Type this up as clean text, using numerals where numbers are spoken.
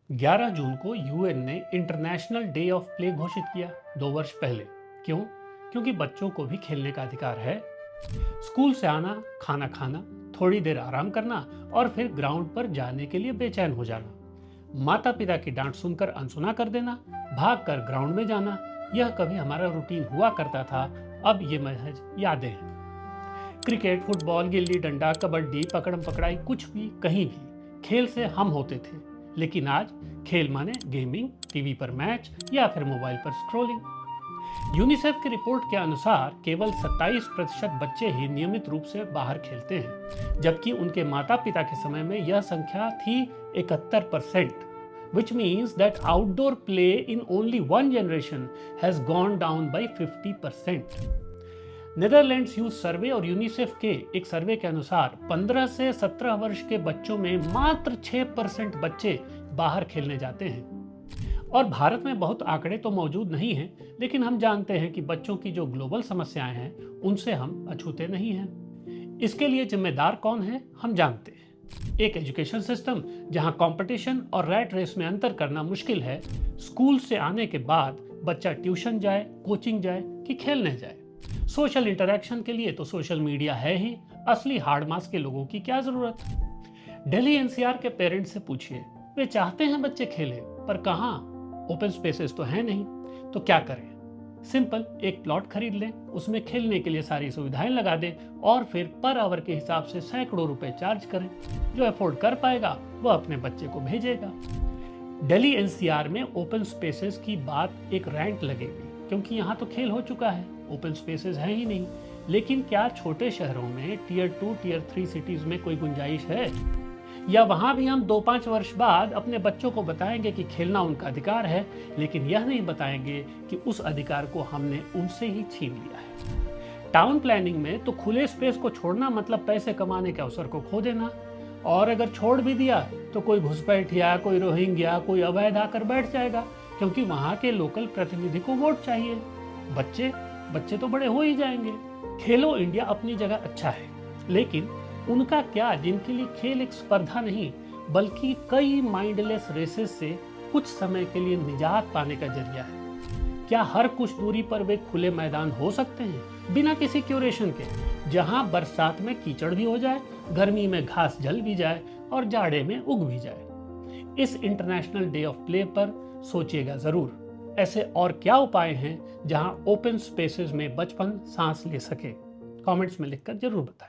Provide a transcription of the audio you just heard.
11 जून को यूएन ने international day of play घोषित किया 2 वर्ष पहले। क्यों? क्योंकि बच्चों को भी खेलने का अधिकार है। स्कूल से आना, खाना खाना, थोड़ी देर आराम करना और फिर ग्राउंड पर जाने के लिए बेचैन हो जाना, माता पिता की डांट सुनकर अनसुना कर देना, भागकर ग्राउंड में जाना, यह कभी हमारा रूटीन हुआ करता था। अब ये महज यादें हैं। क्रिकेट, फुटबॉल, गिल्ली डंडा, कबड्डी, पकड़म पकड़ाई, कुछ भी कहीं भी खेल से हम होते थे। लेकिन आज खेल माने गेमिंग, टीवी पर मैच या फिर मोबाइल पर स्क्रॉलिंग। यूनिसेफ की रिपोर्ट के अनुसार केवल 27% बच्चे ही नियमित रूप से बाहर खेलते हैं, जबकि उनके माता पिता के समय में यह संख्या थी 71%, which means that outdoor play in only one generation has gone down by 50%. Netherlands youth survey और यूनिसेफ के एक सर्वे के अनुसार 15 से 17 वर्ष के बच्चों में मात्र 6% बच्चे बाहर खेलने जाते हैं। और भारत में बहुत आंकड़े तो मौजूद नहीं हैं, लेकिन हम जानते हैं कि बच्चों की जो ग्लोबल समस्याएं हैं उनसे हम अछूते नहीं हैं। इसके लिए जिम्मेदार कौन है हम जानते हैं। एक एजुकेशन सिस्टम जहां कंपटीशन और रैट रेस में अंतर करना मुश्किल है। स्कूल से आने के बाद बच्चा ट्यूशन जाए, कोचिंग जाए कि खेलने जाए। सोशल इंटरेक्शन के लिए तो सोशल मीडिया है ही, असली हार्ड मास के लोगों की क्या जरूरत। दिल्ली एनसीआर के पेरेंट्स से पूछिए, वे चाहते हैं बच्चे खेलें, पर कहाँ? ओपन स्पेसेस तो है नहीं। तो क्या करें? सिंपल, एक प्लॉट खरीद लें, उसमें खेलने के लिए सारी सुविधाएं लगा दें और फिर पर आवर के हिसाब से सैकड़ों रुपए चार्ज करें। जो अफोर्ड कर पाएगा वह अपने बच्चे को भेजेगा। दिल्ली एनसीआर में ओपन स्पेसेस की बात एक रैंट लगेगी, क्योंकि यहाँ तो खेल हो चुका है, ओपन स्पेसेस है ही नहीं। लेकिन क्या छोटे शहरों में टियर 2, टियर 3 सिटीज में कोई गुंजाइश है? या वहां भी हम 2-5 वर्ष बाद अपने बच्चों को बताएंगे कि खेलना उनका अधिकार है, लेकिन यह नहीं बताएंगे कि उस अधिकार को हमने उनसे ही छीन लिया है। टाउन प्लानिंग में तो खुले स्पेस को छोड़ना मतलब पैसे कमाने के अवसर को खो देना। और अगर छोड़ भी दिया तो कोई घुसपैठिया, कोई रोहिंग्या, कोई अवैध आकर बैठ जाएगा, क्योंकि वहां के लोकल प्रतिनिधि को वोट चाहिए। बच्चे तो बड़े हो ही जाएंगे। खेलो इंडिया अपनी जगह अच्छा है, लेकिन उनका क्या जिनके लिए खेल एक स्पर्धा नहीं बल्कि कई माइंडलेस रेसेस से कुछ समय के लिए निजात पाने का जरिया है। क्या हर कुछ दूरी पर वे खुले मैदान हो सकते हैं बिना किसी क्यूरेशन के, जहां बरसात में कीचड़ भी हो जाए, गर्मी में घास जल भी जाए और जाड़े में उग भी जाए? इस इंटरनेशनल डे ऑफ प्ले पर सोचिएगा जरूर। ऐसे और क्या उपाय हैं जहां ओपन स्पेसेस में बचपन सांस ले सके? कमेंट्स में लिखकर जरूर बताएं।